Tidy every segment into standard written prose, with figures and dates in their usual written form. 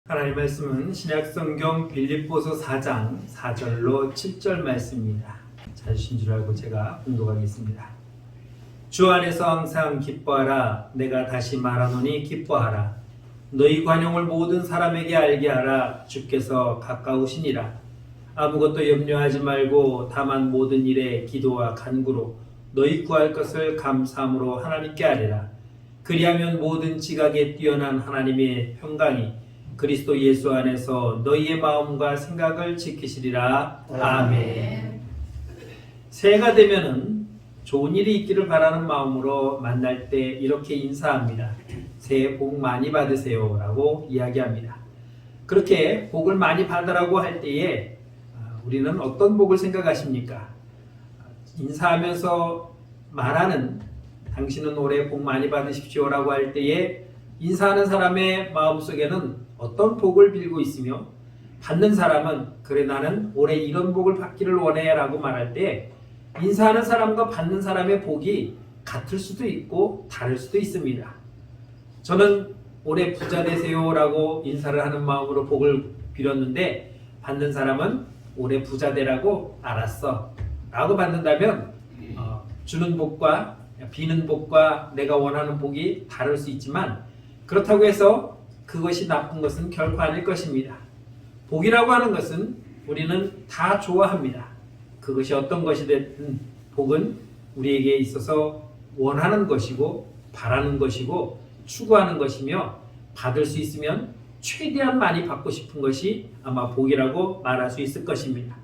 하나님 말씀은 신약성경 빌립보서 4장 4절로 7절 말씀입니다. 찾으신 줄 알고 제가 봉독하겠습니다. 주 안에서 항상 기뻐하라. 내가 다시 말하노니 기뻐하라. 너희 관용을 모든 사람에게 알게 하라. 주께서 가까우시니라. 아무것도 염려하지 말고 다만 모든 일에 기도와 간구로 너희 구할 것을 감사함으로 하나님께 아뢰라. 그리하면 모든 지각에 뛰어난 하나님의 평강이 그리스도 예수 안에서 너희의 마음과 생각을 지키시리라. 아멘. 새해가 되면은 좋은 일이 있기를 바라는 마음으로 만날 때 이렇게 인사합니다. 새해 복 많이 받으세요 라고 이야기합니다. 그렇게 복을 많이 받으라고 할 때에 우리는 어떤 복을 생각하십니까? 인사하면서 말하는 당신은 올해 복 많이 받으십시오 라고 할 때에 인사하는 사람의 마음속에는 어떤 복을 빌고 있으며 받는 사람은 그래 나는 올해 이런 복을 받기를 원해 라고 말할 때 인사하는 사람과 받는 사람의 복이 같을 수도 있고 다를 수도 있습니다. 저는 올해 부자 되세요 라고 인사를 하는 마음으로 복을 빌었는데 받는 사람은 올해 부자 되라고 알았어 라고 받는다면 주는 복과 비는 복과 내가 원하는 복이 다를 수 있지만 그렇다고 해서 그것이 나쁜 것은 결코 아닐 것입니다. 복이라고 하는 것은 우리는 다 좋아합니다. 그것이 어떤 것이 됐든 복은 우리에게 있어서 원하는 것이고 바라는 것이고 추구하는 것이며 받을 수 있으면 최대한 많이 받고 싶은 것이 아마 복이라고 말할 수 있을 것입니다.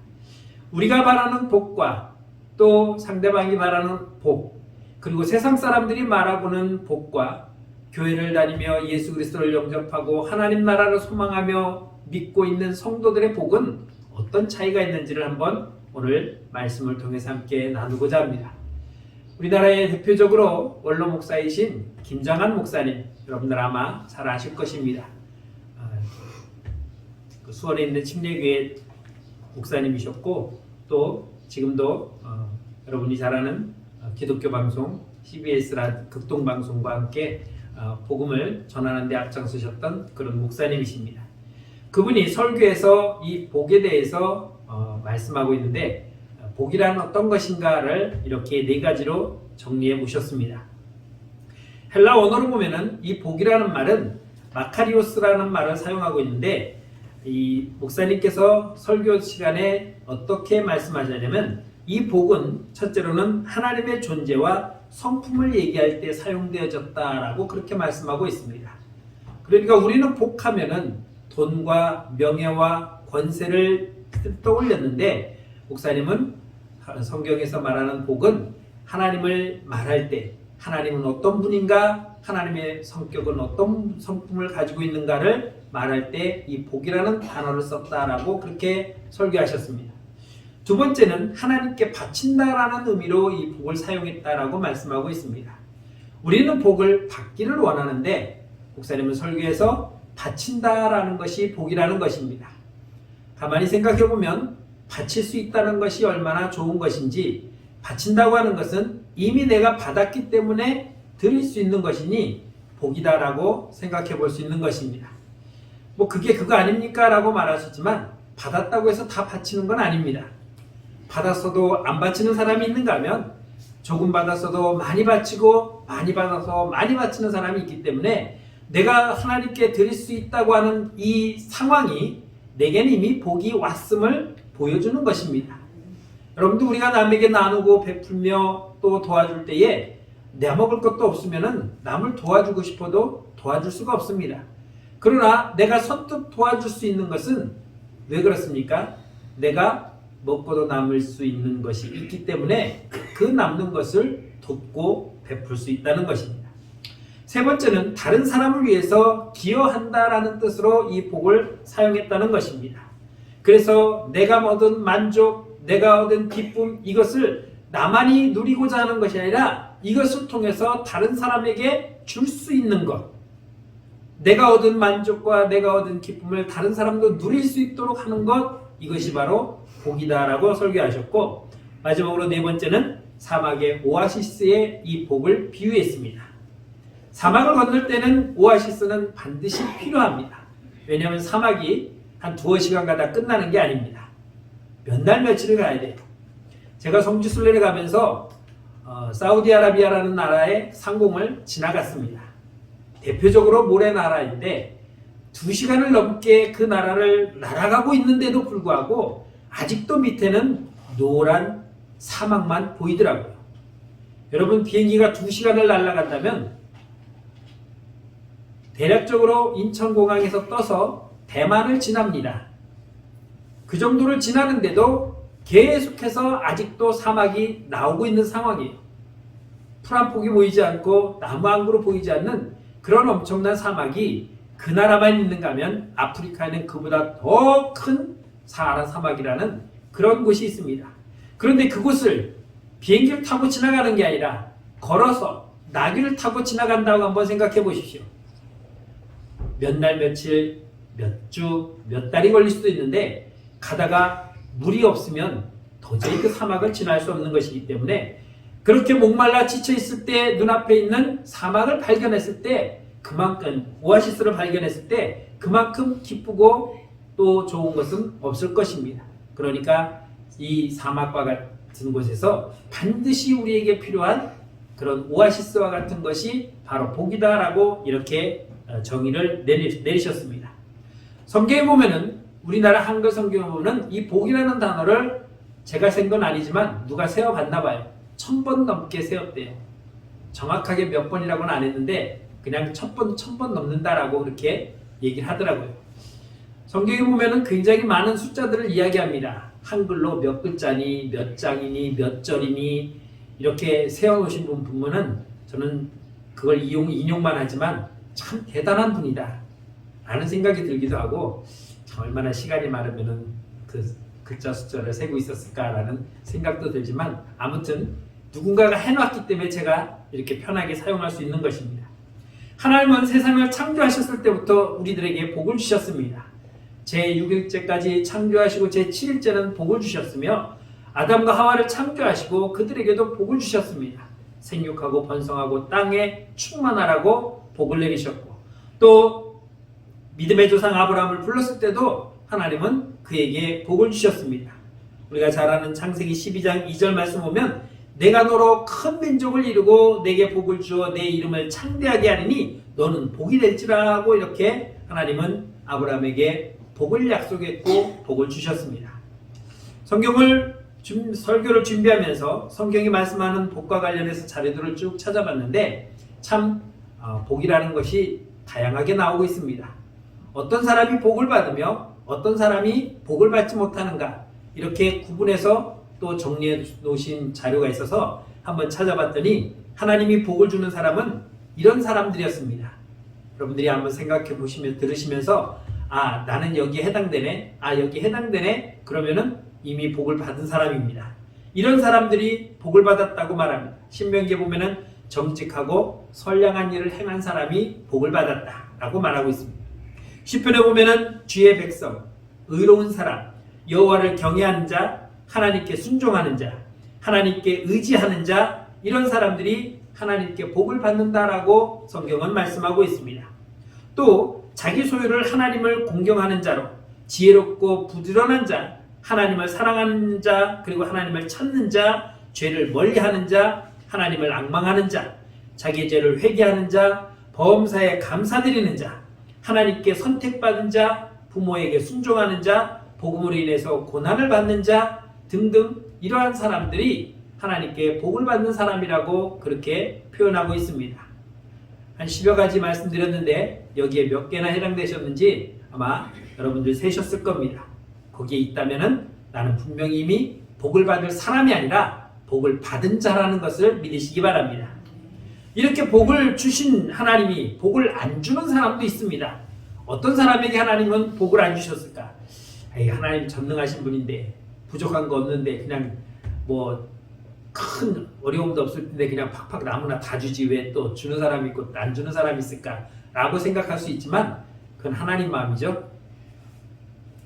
우리가 바라는 복과 또 상대방이 바라는 복 그리고 세상 사람들이 말하고는 복과 교회를 다니며 예수 그리스도를 영접하고 하나님 나라를 소망하며 믿고 있는 성도들의 복은 어떤 차이가 있는지를 한번 오늘 말씀을 통해서 함께 나누고자 합니다. 우리나라의 대표적으로 원로 목사이신 김장한 목사님 여러분들 아마 잘 아실 것입니다. 수원에 있는 침례교회 목사님이셨고 또 지금도 여러분이 잘 아는 기독교 방송 CBS 극동방송과 함께 복음을 전하는 데 앞장서셨던 그런 목사님이십니다. 그분이 설교에서 이 복에 대해서 말씀하고 있는데 복이란 어떤 것인가를 이렇게 네 가지로 정리해 보셨습니다. 헬라 원어로 보면은 이 복이라는 말은 마카리오스라는 말을 사용하고 있는데 이 목사님께서 설교 시간에 어떻게 말씀하시냐면 이 복은 첫째로는 하나님의 존재와 성품을 얘기할 때 사용되어졌다라고 그렇게 말씀하고 있습니다. 그러니까 우리는 복하면은 돈과 명예와 권세를 떠올렸는데 목사님은 성경에서 말하는 복은 하나님을 말할 때 하나님은 어떤 분인가 하나님의 성격은 어떤 성품을 가지고 있는가를 말할 때 이 복이라는 단어를 썼다라고 그렇게 설교하셨습니다. 두 번째는 하나님께 바친다라는 의미로 이 복을 사용했다라고 말씀하고 있습니다. 우리는 복을 받기를 원하는데 목사님은 설교에서 바친다라는 것이 복이라는 것입니다. 가만히 생각해 보면 바칠 수 있다는 것이 얼마나 좋은 것인지 바친다고 하는 것은 이미 내가 받았기 때문에 드릴 수 있는 것이니 복이다라고 생각해 볼 수 있는 것입니다. 뭐 그게 그거 아닙니까? 라고 말하셨지만 받았다고 해서 다 바치는 건 아닙니다. 받았어도 안 바치는 사람이 있는가 하면 조금 받았어도 많이 바치고 많이 받아서 많이 바치는 사람이 있기 때문에 내가 하나님께 드릴 수 있다고 하는 이 상황이 내게는 이미 복이 왔음을 보여주는 것입니다. 여러분도 우리가 남에게 나누고 베풀며 또 도와줄 때에 내 먹을 것도 없으면 남을 도와주고 싶어도 도와줄 수가 없습니다. 그러나 내가 선뜻 도와줄 수 있는 것은 왜 그렇습니까? 내가 먹고도 남을 수 있는 것이 있기 때문에 그 남는 것을 돕고 베풀 수 있다는 것입니다. 세 번째는 다른 사람을 위해서 기여한다라는 뜻으로 이 복을 사용했다는 것입니다. 그래서 내가 얻은 만족, 내가 얻은 기쁨 이것을 나만이 누리고자 하는 것이 아니라 이것을 통해서 다른 사람에게 줄 수 있는 것 내가 얻은 만족과 내가 얻은 기쁨을 다른 사람도 누릴 수 있도록 하는 것 이것이 바로 복이다라고 설교하셨고 마지막으로 네 번째는 사막의 오아시스의 이 복을 비유했습니다. 사막을 건널 때는 오아시스는 반드시 필요합니다. 왜냐하면 사막이 한 두어 시간 가다 끝나는 게 아닙니다. 몇 날 며칠을 가야 돼요. 제가 성지순례를 가면서 사우디아라비아라는 나라의 상공을 지나갔습니다. 대표적으로 모래 나라인데 2시간을 넘게 그 나라를 날아가고 있는데도 불구하고 아직도 밑에는 노란 사막만 보이더라고요. 여러분, 비행기가 2시간을 날아간다면 대략적으로 인천공항에서 떠서 대만을 지납니다. 그 정도를 지나는데도 계속해서 아직도 사막이 나오고 있는 상황이에요. 풀 한 폭이 보이지 않고 나무 한 그루 보이지 않는 그런 엄청난 사막이 그 나라만 있는가 하면 아프리카에는 그보다 더 큰 사하라 사막이라는 그런 곳이 있습니다. 그런데 그곳을 비행기를 타고 지나가는 게 아니라 걸어서 나귀를 타고 지나간다고 한번 생각해 보십시오. 몇 날, 며칠, 몇 주, 몇 달이 걸릴 수도 있는데 가다가 물이 없으면 도저히 그 사막을 지날 수 없는 것이기 때문에 그렇게 목말라 지쳐 있을 때 눈앞에 있는 사막을 발견했을 때 그만큼 오아시스를 발견했을 때 그만큼 기쁘고 또 좋은 것은 없을 것입니다. 그러니까 이 사막과 같은 곳에서 반드시 우리에게 필요한 그런 오아시스와 같은 것이 바로 복이다라고 이렇게 정의를 내리셨습니다. 성경에 보면은 우리나라 한글 성경에 보면은 이 복이라는 단어를 제가 센 건 아니지만 누가 세어봤나 봐요. 1000번 넘게 세었대요. 정확하게 몇 번이라고는 안 했는데 그냥 1000번 넘는다라고 그렇게 얘기를 하더라고요. 성경에 보면은 굉장히 많은 숫자들을 이야기합니다. 한글로 몇 글자니, 몇 장이니, 몇 절이니 이렇게 세워놓으신 분 보면은 저는 그걸 인용만 하지만 참 대단한 분이다 라는 생각이 들기도 하고 참 얼마나 시간이 많으면은 그 글자 숫자를 세고 있었을까라는 생각도 들지만 아무튼 누군가가 해놨기 때문에 제가 이렇게 편하게 사용할 수 있는 것입니다. 하나님은 세상을 창조하셨을 때부터 우리들에게 복을 주셨습니다. 제6일째까지 창조하시고 제7일째는 복을 주셨으며 아담과 하와를 창조하시고 그들에게도 복을 주셨습니다. 생육하고 번성하고 땅에 충만하라고 복을 내리셨고 또 믿음의 조상 아브라함을 불렀을 때도 하나님은 그에게 복을 주셨습니다. 우리가 잘 아는 창세기 12장 2절 말씀 보면 내가 너로 큰 민족을 이루고 내게 복을 주어 내 이름을 창대하게 하리니 너는 복이 될지라 하고 이렇게 하나님은 아브라함에게 복을 약속했고 복을 주셨습니다. 설교를 준비하면서 성경이 말씀하는 복과 관련해서 자료들을 쭉 찾아봤는데 참 복이라는 것이 다양하게 나오고 있습니다. 어떤 사람이 복을 받으며 어떤 사람이 복을 받지 못하는가 이렇게 구분해서 또 정리해 놓으신 자료가 있어서 한번 찾아봤더니 하나님이 복을 주는 사람은 이런 사람들이었습니다. 여러분들이 한번 생각해 보시면 들으시면서 아 나는 여기에 해당되네 여기 해당되네 그러면은 이미 복을 받은 사람입니다. 이런 사람들이 복을 받았다고 말합니다. 신명기에 보면은 정직하고 선량한 일을 행한 사람이 복을 받았다라고 말하고 있습니다. 시편에 보면은 주의 백성, 의로운 사람, 여호와를 경외하는 자, 하나님께 순종하는 자, 하나님께 의지하는 자 이런 사람들이 하나님께 복을 받는다라고 성경은 말씀하고 있습니다. 또 자기 소유를 하나님을 공경하는 자로 지혜롭고 부지런한 자, 하나님을 사랑하는 자, 그리고 하나님을 찾는 자, 죄를 멀리하는 자, 하나님을 앙망하는 자, 자기의 죄를 회개하는 자, 범사에 감사드리는 자, 하나님께 선택받은 자, 부모에게 순종하는 자, 복음으로 인해서 고난을 받는 자 등등 이러한 사람들이 하나님께 복을 받는 사람이라고 그렇게 표현하고 있습니다. 한 10여 가지 말씀드렸는데 여기에 몇 개나 해당되셨는지 아마 여러분들 세셨을 겁니다. 거기에 있다면은 나는 분명히 이미 복을 받을 사람이 아니라 복을 받은 자라는 것을 믿으시기 바랍니다. 이렇게 복을 주신 하나님이 복을 안 주는 사람도 있습니다. 어떤 사람에게 하나님은 복을 안 주셨을까? 하나님 전능하신 분인데 부족한 거 없는데 그냥 뭐 큰 어려움도 없을 텐데 그냥 팍팍 아무나 다 주지 왜 또 주는 사람이 있고 안 주는 사람이 있을까? 라고 생각할 수 있지만 그건 하나님 마음이죠.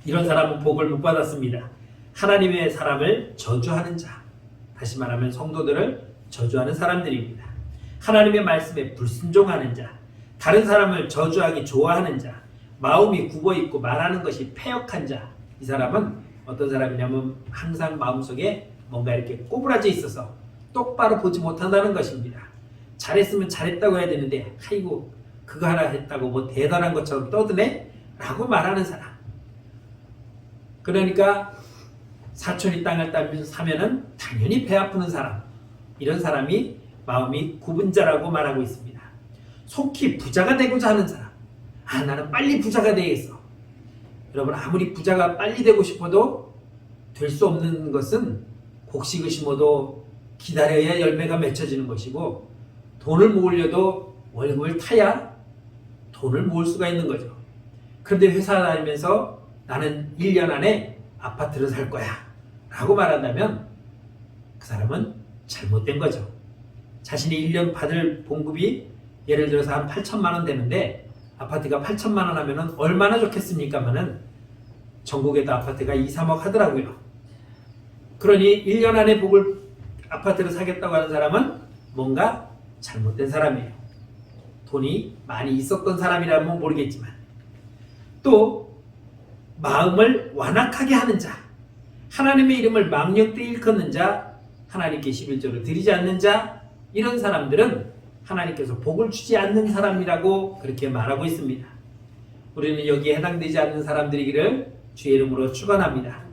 이런 사람은 복을 못 받았습니다. 하나님의 사람을 저주하는 자, 다시 말하면 성도들을 저주하는 사람들입니다. 하나님의 말씀에 불순종하는 자, 다른 사람을 저주하기 좋아하는 자, 마음이 굽어있고 말하는 것이 패역한 자, 이 사람은 어떤 사람이냐면 항상 마음속에 뭔가 이렇게 꼬부라져 있어서 똑바로 보지 못한다는 것입니다. 잘했으면 잘했다고 해야 되는데 아이고 그거 하나 했다고 뭐 대단한 것처럼 떠드네? 라고 말하는 사람. 그러니까 사촌이 땅을 사면은 당연히 배 아프는 사람, 이런 사람이 마음이 굽은 자라고 말하고 있습니다. 속히 부자가 되고자 하는 사람, 나는 빨리 부자가 되겠어. 여러분, 아무리 부자가 빨리 되고 싶어도 될 수 없는 것은 곡식을 심어도 기다려야 열매가 맺혀지는 것이고, 돈을 모으려도 월급을 타야 돈을 모을 수가 있는 거죠. 그런데 회사 다니면서 나는 1년 안에 아파트를 살 거야 라고 말한다면 그 사람은 잘못된 거죠. 자신이 1년 받을 봉급이 예를 들어서 한 8천만 원 되는데 아파트가 8천만 원 하면은 얼마나 좋겠습니까마는 전국에도 아파트가 2, 3억 하더라고요. 그러니 1년 안에 아파트를 사겠다고 하는 사람은 뭔가 잘못된 사람이에요. 돈이 많이 있었던 사람이라면 모르겠지만, 또 마음을 완악하게 하는 자, 하나님의 이름을 망령되이 일컫는 자, 하나님께 11조를 드리지 않는 자, 이런 사람들은 하나님께서 복을 주지 않는 사람이라고 그렇게 말하고 있습니다. 우리는 여기에 해당되지 않는 사람들이기를 주의 이름으로 축원합니다.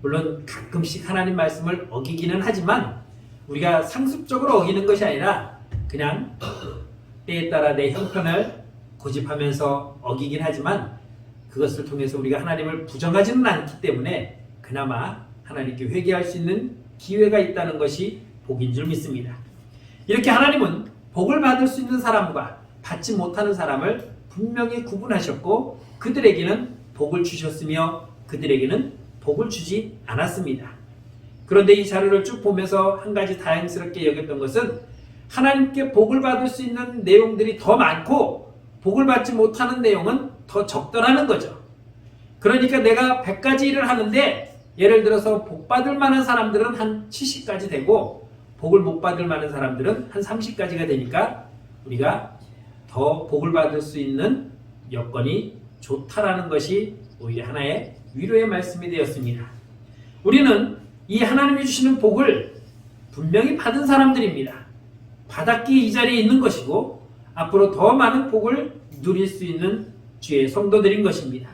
물론 가끔씩 하나님 말씀을 어기기는 하지만 우리가 상습적으로 어기는 것이 아니라 그냥 때에 따라 내 형편을 고집하면서 어기긴 하지만 그것을 통해서 우리가 하나님을 부정하지는 않기 때문에 그나마 하나님께 회개할 수 있는 기회가 있다는 것이 복인 줄 믿습니다. 이렇게 하나님은 복을 받을 수 있는 사람과 받지 못하는 사람을 분명히 구분하셨고 그들에게는 복을 주셨으며 그들에게는 복을 주지 않았습니다. 그런데 이 자료를 쭉 보면서 한 가지 다행스럽게 여겼던 것은 하나님께 복을 받을 수 있는 내용들이 더 많고 복을 받지 못하는 내용은 더 적더라는 거죠. 그러니까 내가 100가지 일을 하는데 예를 들어서 복 받을 만한 사람들은 한 70가지 되고 복을 못 받을 만한 사람들은 한 30가지가 되니까 우리가 더 복을 받을 수 있는 여건이 좋다라는 것이 오히려 하나의 위로의 말씀이 되었습니다. 우리는 이 하나님이 주시는 복을 분명히 받은 사람들입니다. 받았기에 이 자리에 있는 것이고 앞으로 더 많은 복을 누릴 수 있는 주의 성도들인 것입니다.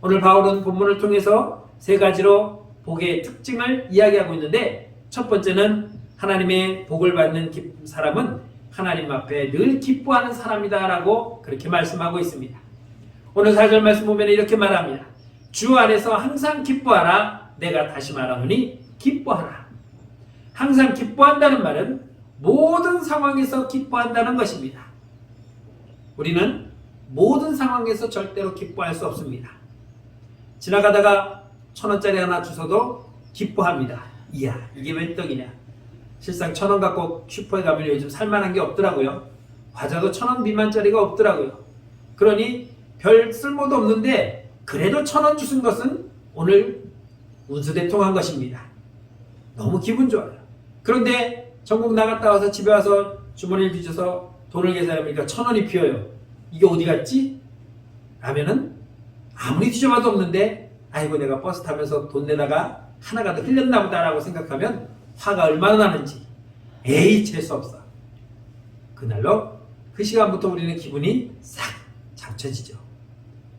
오늘 바울은 본문을 통해서 세 가지로 복의 특징을 이야기하고 있는데 첫 번째는 하나님의 복을 받는 사람은 하나님 앞에 늘 기뻐하는 사람이다라고 그렇게 말씀하고 있습니다. 오늘 4절 말씀 보면 이렇게 말합니다. 주 안에서 항상 기뻐하라. 내가 다시 말하노니 기뻐하라. 항상 기뻐한다는 말은 모든 상황에서 기뻐한다는 것입니다. 우리는 모든 상황에서 절대로 기뻐할 수 없습니다. 지나가다가 1,000원짜리 하나 주셔도 기뻐합니다. 이야, 이게 웬 떡이냐. 실상 1,000원 갖고 슈퍼에 가면 요즘 살만한 게 없더라고요. 과자도 1,000원 미만짜리가 없더라고요. 그러니 별 쓸모도 없는데 그래도 1,000원 주신 것은 오늘 운수대통한 것입니다. 너무 기분 좋아요. 그런데 전국 나갔다 와서 집에 와서 주머니를 뒤져서 돈을 계산해보니까 1,000원이 비어요. 이게 어디 갔지? 라면은 아무리 뒤져봐도 없는데 아이고 내가 버스 타면서 돈 내다가 하나가 더 흘렸나 보다라고 생각하면 화가 얼마나 나는지 에이 재수없어. 그날로 그 시간부터 우리는 기분이 싹 잡쳐지죠.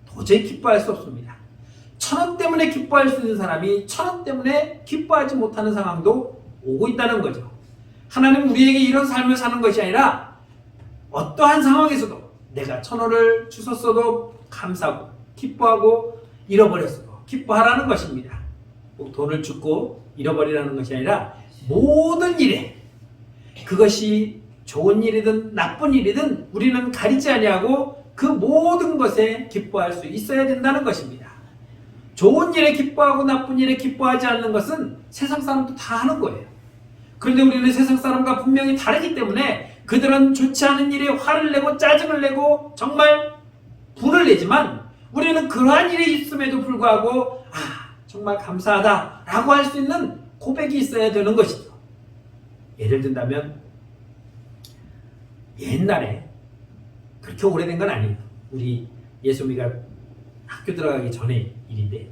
도저히 기뻐할 수 없습니다. 1,000원 때문에 기뻐할 수 있는 사람이 1,000원 때문에 기뻐하지 못하는 상황도 오고 있다는 거죠. 하나님은 우리에게 이런 삶을 사는 것이 아니라 어떠한 상황에서도 내가 1,000원을 주셨어도 감사하고 기뻐하고 잃어버렸어도 기뻐하라는 것입니다. 꼭 돈을 주고 잃어버리라는 것이 아니라 모든 일에 그것이 좋은 일이든 나쁜 일이든 우리는 가리지 아니하고 그 모든 것에 기뻐할 수 있어야 된다는 것입니다. 좋은 일에 기뻐하고 나쁜 일에 기뻐하지 않는 것은 세상 사람도 다 하는 거예요. 그런데 우리는 세상 사람과 분명히 다르기 때문에 그들은 좋지 않은 일에 화를 내고 짜증을 내고 정말 분을 내지만 우리는 그러한 일이 있음에도 불구하고 정말 감사하다 라고 할 수 있는 고백이 있어야 되는 것이죠. 예를 든다면 옛날에 그렇게 오래된 건 아니에요. 우리 예수미가 학교 들어가기 전에 일인데,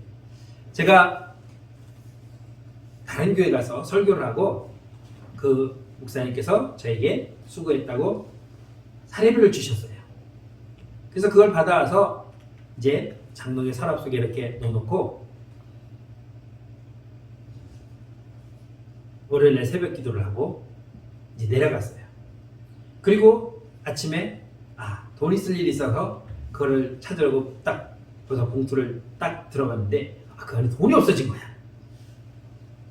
제가 다른 교회 가서 설교를 하고 그 목사님께서 저에게 수고했다고 사례비를 주셨어요. 그래서 그걸 받아와서 이제 장롱의 서랍 속에 이렇게 넣어놓고 월요일날 새벽 기도를 하고 이제 내려갔어요. 그리고 아침에 돈이 쓸 일이 있어서 그거를 찾으려고 딱 그래서 봉투를 딱 들어갔는데 그 안에 돈이 없어진 거야.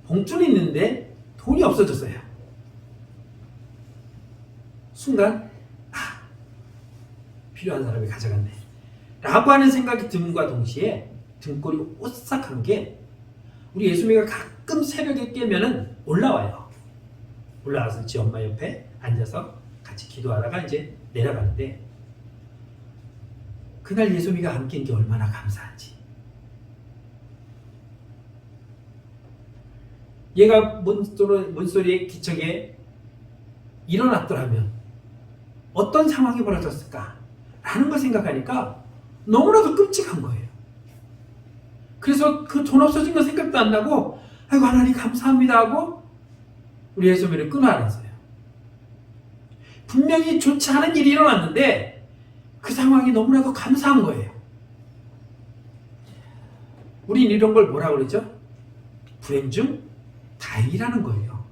봉투는 있는데 돈이 없어졌어요. 순간 필요한 사람이 가져갔네 라고 하는 생각이 듦과 동시에 등골이 오싹한 게, 우리 예수미가 가끔 새벽에 깨면은 올라와요. 올라와서 지 엄마 옆에 앉아서 같이 기도하다가 이제 내려가는데, 그날 예수미가 안 깬 게 얼마나 감사한지. 얘가 문소리에 기척에 일어났더라면 어떤 상황이 벌어졌을까 라는 걸 생각하니까 너무나도 끔찍한 거예요. 그래서 그 돈 없어진 거 생각도 안 나고 아이고 하나님 감사합니다 하고 우리 예수미를 끊어안았어요. 분명히 좋지 않은 일이 일어났는데 그 상황이 너무나도 감사한 거예요. 우린 이런 걸 뭐라고 그러죠? 불행 중 다행이라는 거예요.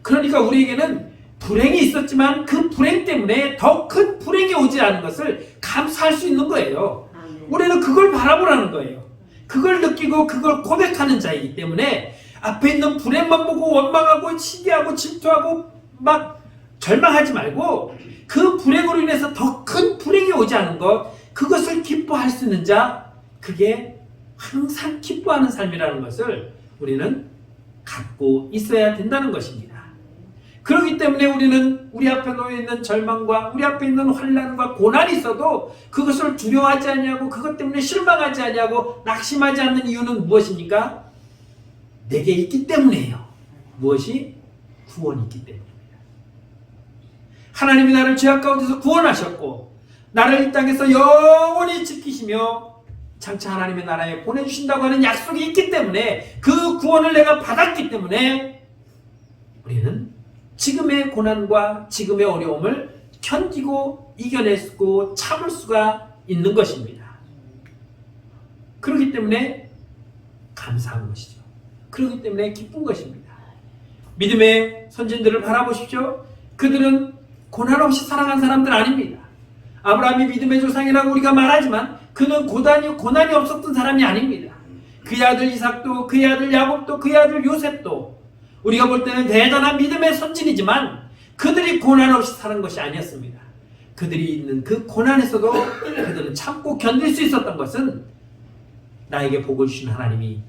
그러니까 우리에게는 불행이 있었지만 그 불행 때문에 더 큰 불행이 오지 않은 것을 감사할 수 있는 거예요. 우리는 그걸 바라보라는 거예요. 그걸 느끼고 그걸 고백하는 자이기 때문에 앞에 있는 불행만 보고 원망하고 시기하고 질투하고 막 절망하지 말고 그 불행으로 인해서 더 큰 불행이 오지 않은 것, 그것을 기뻐할 수 있는 자, 그게 항상 기뻐하는 삶이라는 것을 우리는 갖고 있어야 된다는 것입니다. 그렇기 때문에 우리는 우리 앞에 놓여 있는 절망과 우리 앞에 있는 환난과 고난이 있어도 그것을 두려워하지 않냐고, 그것 때문에 실망하지 않냐고, 낙심하지 않는 이유는 무엇입니까? 내게 있기 때문이에요. 무엇이? 구원이 있기 때문입니다. 하나님이 나를 죄악 가운데서 구원하셨고 나를 이 땅에서 영원히 지키시며 장차 하나님의 나라에 보내주신다고 하는 약속이 있기 때문에, 그 구원을 내가 받았기 때문에 우리는 지금의 고난과 지금의 어려움을 견디고 이겨내고 참을 수가 있는 것입니다. 그렇기 때문에 감사한 것이죠. 그렇기 때문에 기쁜 것입니다. 믿음의 선진들을 바라보십시오. 그들은 고난 없이 살아간 사람들 아닙니다. 아브라함이 믿음의 조상이라고 우리가 말하지만 그는 고난이 없었던 사람이 아닙니다. 그의 아들 이삭도, 그의 아들 야곱도, 그의 아들 요셉도 우리가 볼 때는 대단한 믿음의 선진이지만 그들이 고난 없이 사는 것이 아니었습니다. 그들이 있는 그 고난에서도 그들은 참고 견딜 수 있었던 것은 나에게 복을 주신 하나님이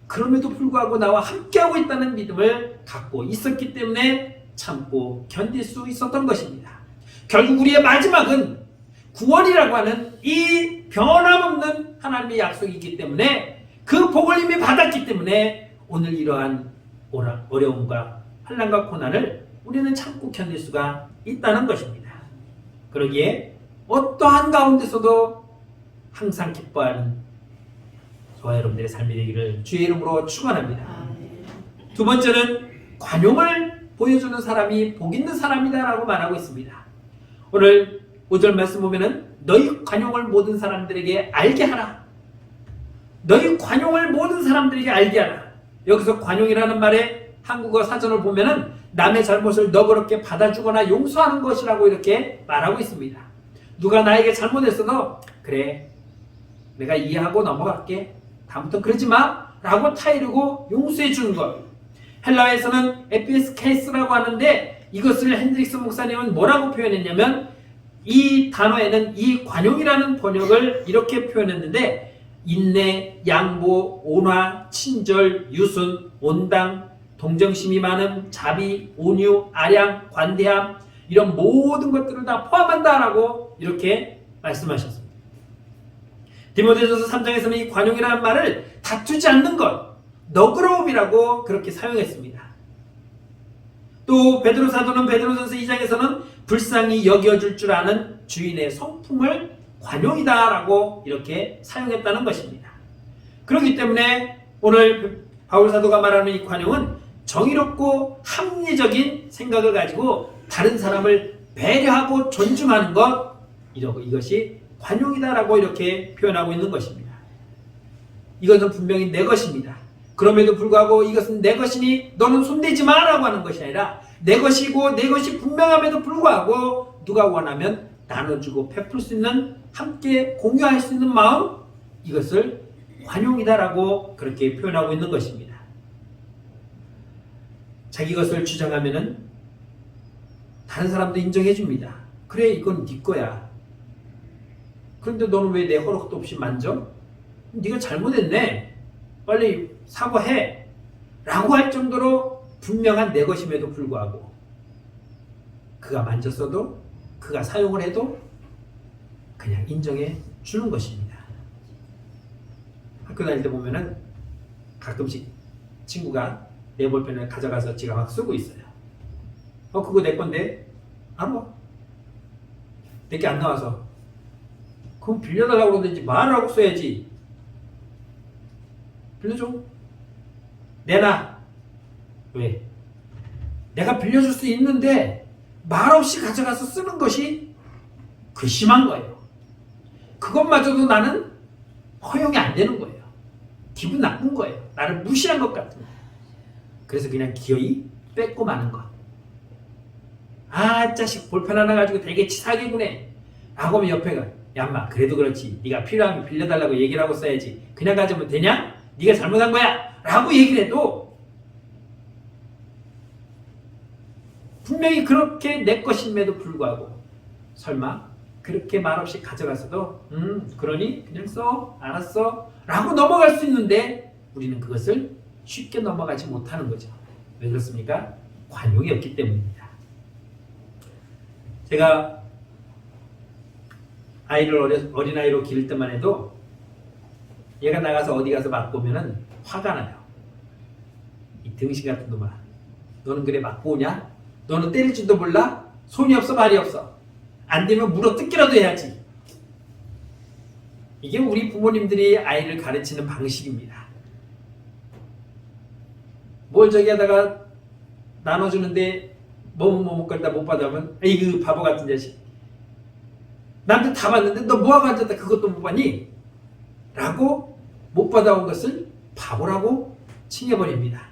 그럼에도 불구하고 나와 함께하고 있다는 믿음을 갖고 있었기 때문에 참고 견딜 수 있었던 것입니다. 결국 우리의 마지막은 구원이라고 하는 이 변함없는 하나님의 약속이 있기 때문에, 그 복을 이미 받았기 때문에 오늘 이러한 어려움과 환난과 고난을 우리는 참고 견딜 수가 있다는 것입니다. 그러기에 어떠한 가운데서도 항상 기뻐하는 저와 여러분들의 삶이 되기를 주의 이름으로 축원합니다. 두 번째는 관용을 보여주는 사람이 복 있는 사람이다라고 말하고 있습니다. 오늘 5절 말씀 보면은 너희 관용을 모든 사람들에게 알게 하라. 너희 관용을 모든 사람들에게 알게 하라. 여기서 관용이라는 말에 한국어 사전을 보면은 남의 잘못을 너그럽게 받아주거나 용서하는 것이라고 이렇게 말하고 있습니다. 누가 나에게 잘못했어도 그래 내가 이해하고 넘어갈게, 다음부터 그러지 마 라고 타이르고 용서해 주는 것. 헬라어에서는 에피스케이스라고 하는데 이것을 핸드릭스 목사님은 뭐라고 표현했냐면, 이 단어에는 이 관용이라는 번역을 이렇게 표현했는데, 인내, 양보, 온화, 친절, 유순, 온당, 동정심이 많음, 자비, 온유, 아량, 관대함, 이런 모든 것들을 다 포함한다라고 이렇게 말씀하셨습니다. 디모데전서 3장에서는 이 관용이라는 말을 다투지 않는 것, 너그러움이라고 그렇게 사용했습니다. 또 베드로 사도는 베드로전서 2장에서는 불쌍히 여겨줄 줄 아는 주인의 성품을 관용이다라고 이렇게 사용했다는 것입니다. 그렇기 때문에 오늘 바울 사도가 말하는 이 관용은 정의롭고 합리적인 생각을 가지고 다른 사람을 배려하고 존중하는 것, 이것이 관용이다라고 이렇게 표현하고 있는 것입니다. 이것은 분명히 내 것입니다. 그럼에도 불구하고 이것은 내 것이니 너는 손대지 마라고 하는 것이 아니라 내 것이고 내 것이 분명함에도 불구하고 누가 원하면 나눠주고 베풀 수 있는, 함께 공유할 수 있는 마음, 이것을 관용이다라고 그렇게 표현하고 있는 것입니다. 자기 것을 주장하면은 다른 사람도 인정해 줍니다. 그래, 이건 네 거야. 그런데 너는 왜 내 허락도 없이 만져? 네가 잘못했네. 빨리 사과해. 라고 할 정도로 분명한 내 것임에도 불구하고 그가 만졌어도, 그가 사용을 해도 그냥 인정해 주는 것입니다. 학교 다닐 때 보면은 가끔씩 친구가 내 볼펜을 가져가서 지가 막 쓰고 있어요. 그거 내 건데 알아? 내게 안 나와서. 그럼 빌려달라고 그러든지 말을 하고 써야지. 빌려줘. 내놔. 왜? 내가 빌려줄 수 있는데 말없이 가져가서 쓰는 것이 괘씸한 거예요. 그것마저도 나는 허용이 안 되는 거예요. 기분 나쁜 거예요. 나를 무시한 것 같은 거예요. 그래서 그냥 기어이 뺏고 마는 것. 아, 자식 볼펜 하나 가지고 되게 치사하게 구네. 라고 하면 옆에가, 야 인마 그래도 그렇지. 네가 필요하면 빌려달라고 얘기를 하고 써야지. 그냥 가져오면 되냐? 네가 잘못한 거야. 라고 얘기를 해도 분명히 그렇게 내 것임에도 불구하고 설마 그렇게 말없이 가져가서도 그러니 그냥 써. 알았어. 라고 넘어갈 수 있는데 우리는 그것을 쉽게 넘어가지 못하는 거죠. 왜 그렇습니까? 관용이 없기 때문입니다. 제가 아이를 어린아이로 기를 때만 해도 얘가 나가서 어디 가서 맞보면은 화가 나요. 이 등신 같은 놈아. 너는 그래 맞고 오냐? 너는 때릴 줄도 몰라? 손이 없어 말이 없어. 안 되면 물어 뜯기라도 해야지. 이게 우리 부모님들이 아이를 가르치는 방식입니다. 뭘 저기 하다가 나눠주는데 뭐거리다 못 받아오면 에이 그 바보 같은 자식. 남들 다 받는데 너 뭐하고 앉았다 그것도 못 받니? 라고 못 받아온 것을 바보라고 칭해버립니다.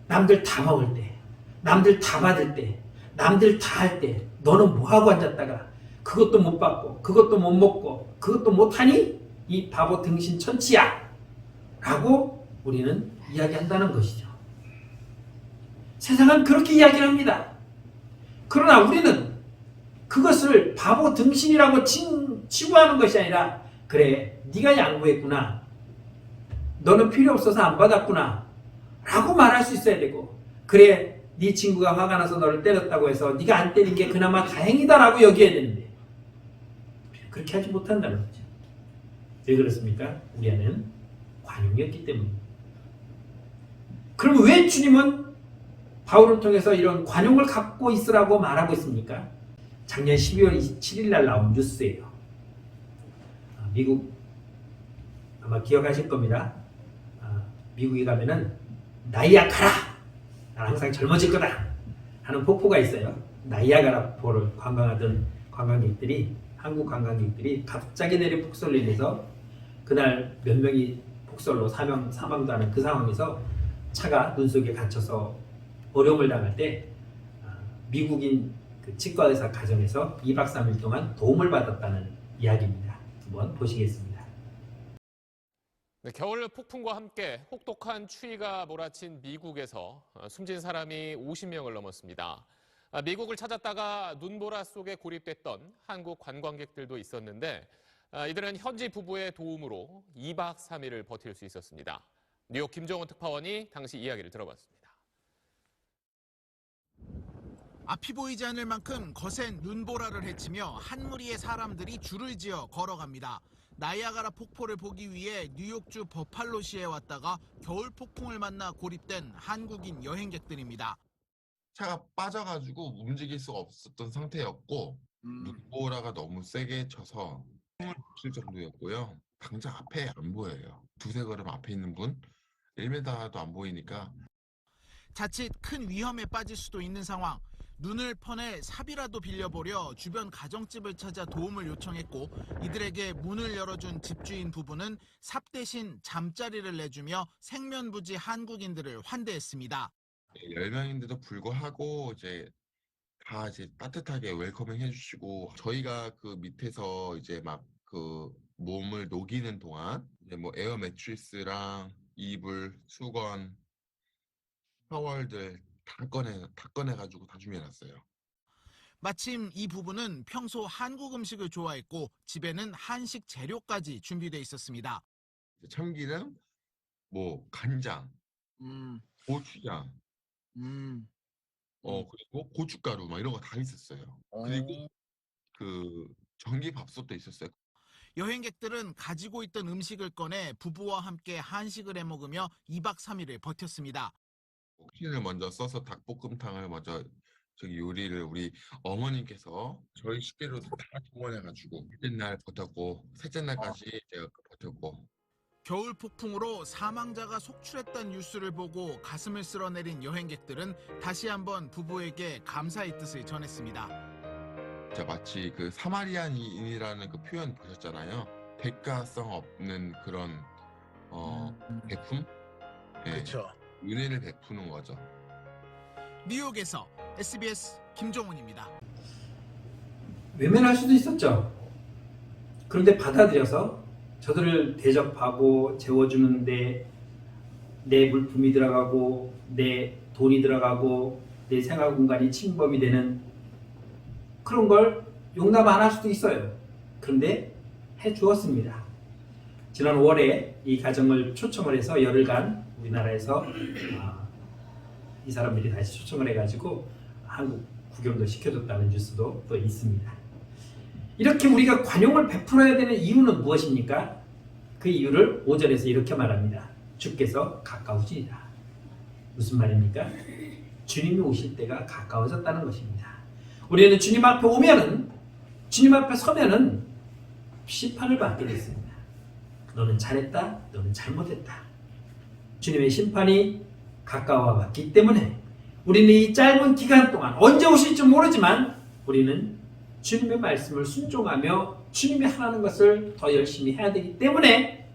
남들 다 먹을 때, 남들 다 받을 때, 남들 다 할 때 너는 뭐하고 앉았다가 그것도 못 받고 그것도 못 먹고 그것도 못하니? 이 바보 등신 천치야! 라고 우리는 이야기한다는 것이죠. 세상은 그렇게 이야기를 합니다. 그러나 우리는 그것을 바보 등신이라고 치부하는 것이 아니라 그래 네가 양보했구나. 너는 필요 없어서 안 받았구나. 라고 말할 수 있어야 되고 그래 네 친구가 화가 나서 너를 때렸다고 해서 네가 안 때린 게 그나마 다행이다라고 여겨야 되는데 그렇게 하지 못한다는 거죠. 왜 그렇습니까? 우리 안에는 관용이 없기 때문입니다. 그럼 왜 주님은 바울을 통해서 이런 관용을 갖고 있으라고 말하고 있습니까? 작년 12월 27일 날 나온 뉴스예요. 미국 아마 기억하실 겁니다. 미국에 가면은 나이아가라! 난 항상 젊어질 거다! 하는 폭포가 있어요. 나이아가라 폭포를 관광하던 관광객들이, 한국 관광객들이 갑자기 내린 폭설로 인해서 그날 몇 명이 폭설로 사망도 하는 그 상황에서 차가 눈 속에 갇혀서 어려움을 당할 때 미국인 그 치과의사 가정에서 2박 3일 동안 도움을 받았다는 이야기입니다. 한번 보시겠습니다. 네, 겨울 폭풍과 함께 혹독한 추위가 몰아친 미국에서 숨진 사람이 50명을 넘었습니다. 미국을 찾았다가 눈보라 속에 고립됐던 한국 관광객들도 있었는데 이들은 현지 부부의 도움으로 2박 3일을 버틸 수 있었습니다. 뉴욕 김정은 특파원이 당시 이야기를 들어봤습니다. 앞이 보이지 않을 만큼 거센 눈보라를 헤치며 한 무리의 사람들이 줄을 지어 걸어갑니다. 나이아가라 폭포를 보기 위해 뉴욕주 버팔로시에 왔다가 겨울 폭풍을 만나 고립된 한국인 여행객들입니다. 차가 빠져가지고 움직일 수가 없었던 상태였고 눈보라가 너무 세게 쳐서 숨을 못 쉴 정도였고요. 당장 앞에 안 보여요. 두세 걸음 앞에 있는 분 1m도 안 보이니까 자칫 큰 위험에 빠질 수도 있는 상황. 눈을 퍼내 삽이라도 빌려보려 주변 가정집을 찾아 도움을 요청했고, 이들에게 문을 열어준 집주인 부부는 삽 대신 잠자리를 내주며 생면부지 한국인들을 환대했습니다. 10명인데도 불구하고 이제 다 이제 따뜻하게 웰커밍 해주시고, 저희가 그 밑에서 이제 막 그 몸을 녹이는 동안 이제 뭐 에어 매트리스랑 이불, 수건, 타월들 다 꺼내가지고 다 준비해놨어요. 마침 이 부부는 평소 한국 음식을 좋아했고 집에는 한식 재료까지 준비돼 있었습니다. 참기름, 뭐 간장, 음, 고추장, 그리고 고춧가루 막 이런 거 다 있었어요. 그리고 그 전기밥솥도 있었어요. 여행객들은 가지고 있던 음식을 꺼내 부부와 함께 한식을 해 먹으며 2박 3일을 버텼습니다. 쿠킨을 먼저 써서 닭볶음탕을 먼저 저기 요리를 우리 어머님께서 저희 식재료도 다 동원해가지고 첫째 날 버텼고 셋째 날까지 제가 버텼고. 겨울 폭풍으로 사망자가 속출했다는 뉴스를 보고 가슴을 쓸어내린 여행객들은 다시 한번 부부에게 감사의 뜻을 전했습니다. 자, 마치 그 사마리안인이라는 그 표현 보셨잖아요. 대가성 없는 그런 베품? 네, 그렇죠. 은혜를 베푸는 거죠. 뉴욕에서 SBS 김종훈입니다. 외면할 수도 있었죠. 그런데 받아들여서 저들을 대접하고 재워주는데 내 물품이 들어가고 내 돈이 들어가고 내 생활 공간이 침범이 되는 그런 걸 용납 안 할 수도 있어요. 그런데 해주었습니다. 지난 5월에 이 가정을 초청을 해서 열흘간 우리나라에서 이 사람들이 다시 초청을 해가지고 한국 구경도 시켜줬다는 뉴스도 또 있습니다. 이렇게 우리가 관용을 베풀어야 되는 이유는 무엇입니까? 그 이유를 5절에서 이렇게 말합니다. 주께서 가까우시리라. 무슨 말입니까? 주님이 오실 때가 가까워졌다는 것입니다. 우리는 주님 앞에 오면은, 주님 앞에 서면은 심판을 받게 됐습니다. 너는 잘했다, 너는 잘못했다. 주님의 심판이 가까워 왔기 때문에 우리는 이 짧은 기간 동안 언제 오실지 모르지만 우리는 주님의 말씀을 순종하며 주님이 하라는 것을 더 열심히 해야 되기 때문에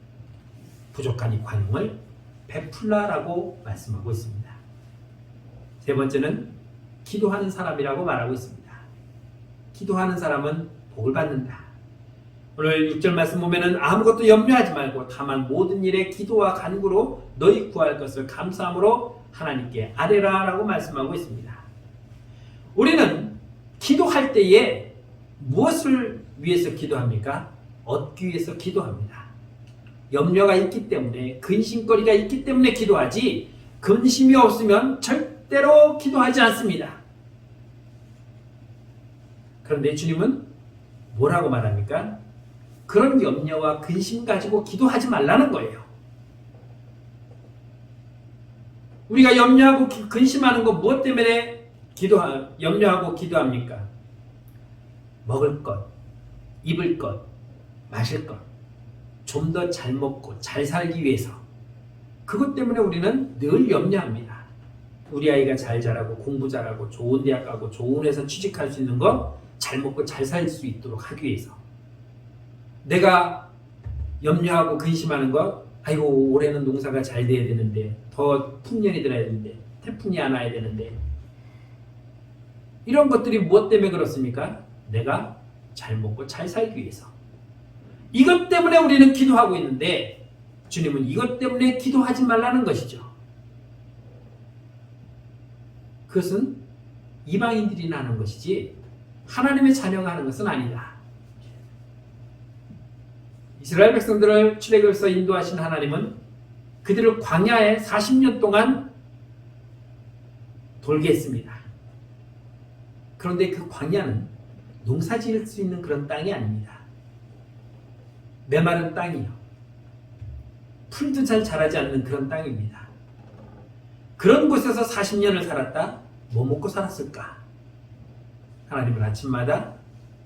부족한 이 관용을 베풀라라고 말씀하고 있습니다. 세 번째는 기도하는 사람이라고 말하고 있습니다. 기도하는 사람은 복을 받는다. 오늘 6절 말씀 보면은 아무것도 염려하지 말고 다만 모든 일에 기도와 간구로 너희 구할 것을 감사함으로 하나님께 아뢰라 라고 말씀하고 있습니다. 우리는 기도할 때에 무엇을 위해서 기도합니까? 얻기 위해서 기도합니다. 염려가 있기 때문에, 근심거리가 있기 때문에 기도하지, 근심이 없으면 절대로 기도하지 않습니다. 그런데 주님은 뭐라고 말합니까? 그런 염려와 근심 가지고 기도하지 말라는 거예요. 우리가 염려하고 근심하는 거 무엇 때문에 염려하고 기도합니까? 먹을 것, 입을 것, 마실 것, 좀 더 잘 먹고 잘 살기 위해서. 그것 때문에 우리는 늘 염려합니다. 우리 아이가 잘 자라고 공부 잘하고 좋은 대학 가고 좋은 회사 취직할 수 있는 거, 잘 먹고 잘 살 수 있도록 하기 위해서. 내가 염려하고 근심하는 것, 아이고 올해는 농사가 잘 돼야 되는데, 더 풍년이 들어야 되는데, 태풍이 안 와야 되는데, 이런 것들이 무엇 때문에 그렇습니까? 내가 잘 먹고 잘 살기 위해서. 이것 때문에 우리는 기도하고 있는데 주님은 이것 때문에 기도하지 말라는 것이죠. 그것은 이방인들이 하는 것이지 하나님의 자녀가 하는 것은 아니다. 이스라엘 백성들을 출애굽에서 인도하신 하나님은 그들을 광야에 40년 동안 돌게 했습니다. 그런데 그 광야는 농사 지을 수 있는 그런 땅이 아닙니다. 메마른 땅이요. 풀도 잘 자라지 않는 그런 땅입니다. 그런 곳에서 40년을 살았다? 뭐 먹고 살았을까? 하나님은 아침마다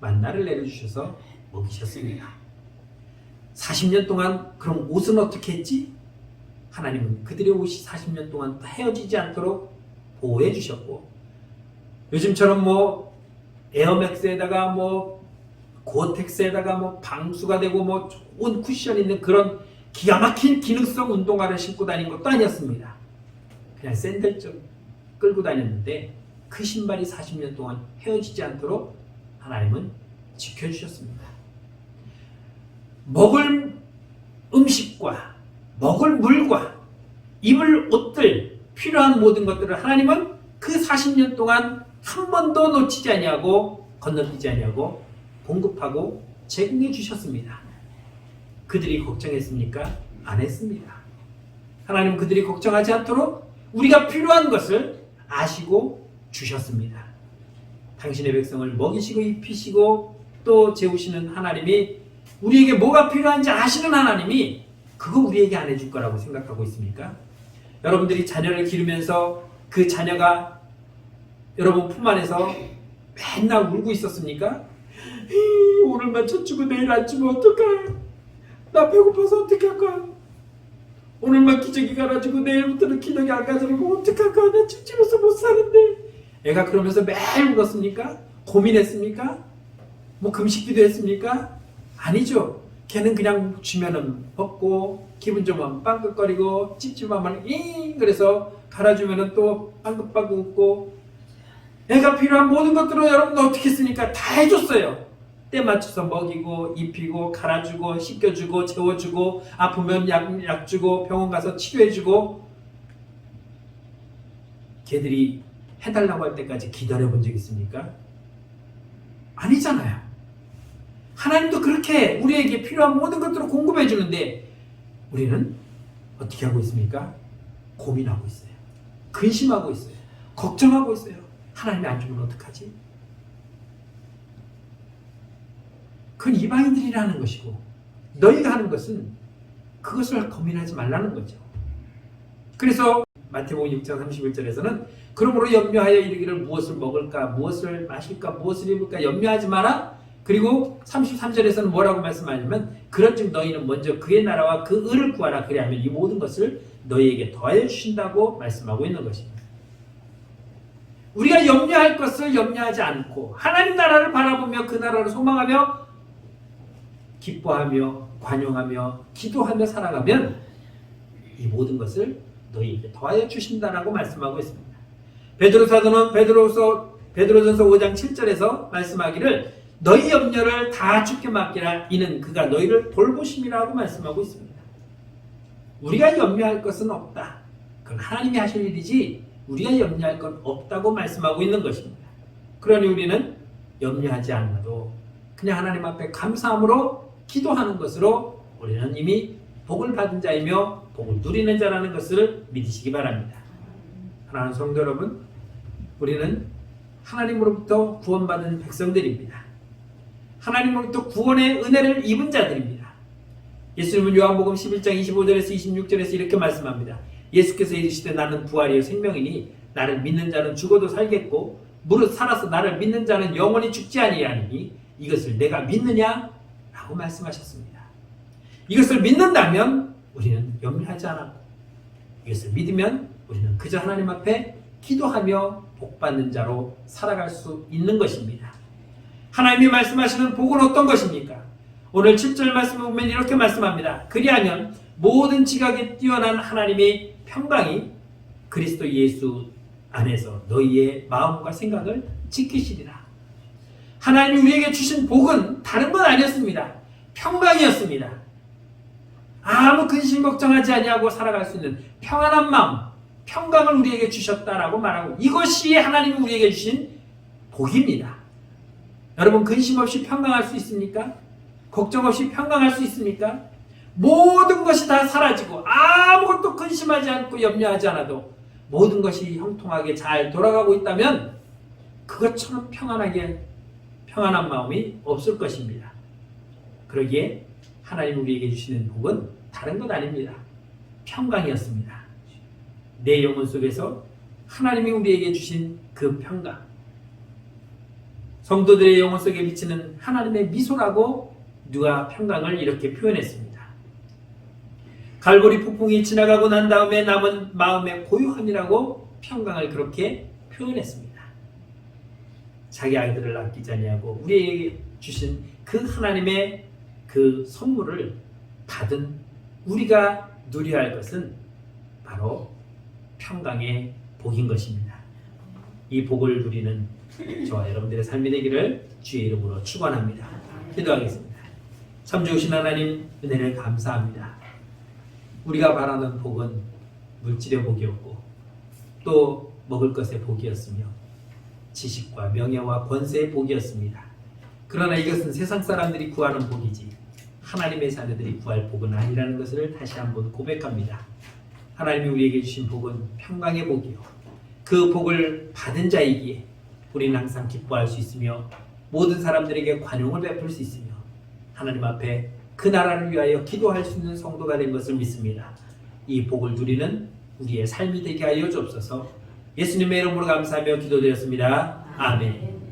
만나를 내려주셔서 먹이셨습니다. 40년 동안 그럼 옷은 어떻게 했지? 하나님은 그들의 옷이 40년 동안 헤어지지 않도록 보호해 주셨고, 요즘처럼 뭐 에어맥스에다가 뭐 고어텍스에다가 뭐 방수가 되고 뭐 좋은 쿠션 있는 그런 기가 막힌 기능성 운동화를 신고 다닌 것도 아니었습니다. 그냥 샌들 좀 끌고 다녔는데 그 신발이 40년 동안 헤어지지 않도록 하나님은 지켜주셨습니다. 먹을 음식과 먹을 물과 입을 옷들, 필요한 모든 것들을 하나님은 그 40년 동안 한 번도 놓치지 아니하고 건너뛰지 아니하고 공급하고 제공해 주셨습니다. 그들이 걱정했습니까? 안 했습니다. 하나님은 그들이 걱정하지 않도록 우리가 필요한 것을 아시고 주셨습니다. 당신의 백성을 먹이시고 입히시고 또 재우시는 하나님이, 우리에게 뭐가 필요한지 아시는 하나님이 그거 우리에게 안 해줄 거라고 생각하고 있습니까? 여러분들이 자녀를 기르면서 그 자녀가 여러분 품 안에서 맨날 울고 있었습니까? 오늘만 젖주고 내일 안 주면 어떡해? 나 배고파서 어떻게 할까? 오늘만 기저귀 갈아주고 내일부터는 기저귀 안 가져오고 어떡할까? 나 찜찜해서 못 사는데. 애가 그러면서 매일 울었습니까? 고민했습니까? 뭐 금식기도 했습니까? 아니죠. 걔는 그냥 주면은 먹고 기분 좋으면 빵긋거리고 찝찝하면 잉 그래서 갈아주면은 또 빵긋빵긋 웃고, 애가 필요한 모든 것들을 여러분 어떻게 했습니까? 다 해줬어요. 때 맞춰서 먹이고 입히고 갈아주고 씻겨주고 재워주고 아프면 약 주고 병원 가서 치료해주고. 걔들이 해달라고 할 때까지 기다려본 적 있습니까? 아니잖아요. 하나님도 그렇게 우리에게 필요한 모든 것들을 공급해 주는데 우리는 어떻게 하고 있습니까? 고민하고 있어요. 근심하고 있어요. 걱정하고 있어요. 하나님이 안 주면 어떡하지? 그건 이방인들이라는 것이고, 너희가 하는 것은 그것을 고민하지 말라는 거죠. 그래서 마태복음 6장 31절에서는 그러므로 염려하여 이르기를 무엇을 먹을까, 무엇을 마실까, 무엇을 입을까 염려하지 마라. 그리고 33절에서는 뭐라고 말씀하냐면 그런즉 너희는 먼저 그의 나라와 그 의를 구하라. 그리하면 이 모든 것을 너희에게 더하여 주신다고 말씀하고 있는 것입니다. 우리가 염려할 것을 염려하지 않고 하나님 나라를 바라보며 그 나라를 소망하며 기뻐하며 관용하며 기도하며 살아가면 이 모든 것을 너희에게 더하여 주신다라고 말씀하고 있습니다. 베드로 사도는 베드로전서 5장 7절에서 말씀하기를 너희 염려를 다 주께 맡기라. 이는 그가 너희를 돌보심이라고 말씀하고 있습니다. 우리가 염려할 것은 없다. 그건 하나님이 하실 일이지 우리가 염려할 건 없다고 말씀하고 있는 것입니다. 그러니 우리는 염려하지 않아도 그냥 하나님 앞에 감사함으로 기도하는 것으로 우리는 이미 복을 받은 자이며 복을 누리는 자라는 것을 믿으시기 바랍니다. 사랑하는 성도 여러분, 우리는 하나님으로부터 구원받은 백성들입니다. 하나님으로부터 구원의 은혜를 입은 자들입니다. 예수님은 요한복음 11장 25절에서 26절에서 이렇게 말씀합니다. 예수께서 이르시되 나는 부활이요 생명이니 나를 믿는 자는 죽어도 살겠고 무릇 살아서 나를 믿는 자는 영원히 죽지 아니하리니 이것을 내가 믿느냐? 라고 말씀하셨습니다. 이것을 믿는다면 우리는 염려하지 않았고, 이것을 믿으면 우리는 그저 하나님 앞에 기도하며 복받는 자로 살아갈 수 있는 것입니다. 하나님이 말씀하시는 복은 어떤 것입니까? 오늘 7절 말씀을 보면 이렇게 말씀합니다. 그리하면 모든 지각에 뛰어난 하나님의 평강이 그리스도 예수 안에서 너희의 마음과 생각을 지키시리라. 하나님이 우리에게 주신 복은 다른 건 아니었습니다. 평강이었습니다. 아무 근심 걱정하지 아니하고 살아갈 수 있는 평안한 마음, 평강을 우리에게 주셨다라고 말하고, 이것이 하나님이 우리에게 주신 복입니다. 여러분, 근심 없이 평강할 수 있습니까? 걱정 없이 평강할 수 있습니까? 모든 것이 다 사라지고 아무것도 근심하지 않고 염려하지 않아도 모든 것이 형통하게 잘 돌아가고 있다면 그것처럼 평안한 마음이 없을 것입니다. 그러기에 하나님 우리에게 주시는 복은 다른 것 아닙니다. 평강이었습니다. 내 영혼 속에서 하나님이 우리에게 주신 그 평강, 성도들의 영혼 속에 비치는 하나님의 미소라고 누가 평강을 이렇게 표현했습니다. 갈보리 폭풍이 지나가고 난 다음에 남은 마음의 고요함이라고 평강을 그렇게 표현했습니다. 자기 아이들을 아끼지 아니하고 우리에게 주신 그 하나님의 그 선물을 받은 우리가 누려야 할 것은 바로 평강의 복인 것입니다. 이 복을 누리는 저와 여러분들의 삶이 되기를 주의 이름으로 축원합니다. 기도하겠습니다. 참 좋으신 하나님, 은혜를 감사합니다. 우리가 바라는 복은 물질의 복이었고 또 먹을 것의 복이었으며 지식과 명예와 권세의 복이었습니다. 그러나 이것은 세상 사람들이 구하는 복이지 하나님의 자녀들이 구할 복은 아니라는 것을 다시 한번 고백합니다. 하나님이 우리에게 주신 복은 평강의 복이요, 그 복을 받은 자이기에 우리는 항상 기뻐할 수 있으며 모든 사람들에게 관용을 베풀 수 있으며 하나님 앞에 그 나라를 위하여 기도할 수 있는 성도가 된 것을 믿습니다. 이 복을 누리는 우리의 삶이 되게 하여 주옵소서. 예수님의 이름으로 감사하며 기도드렸습니다. 아멘.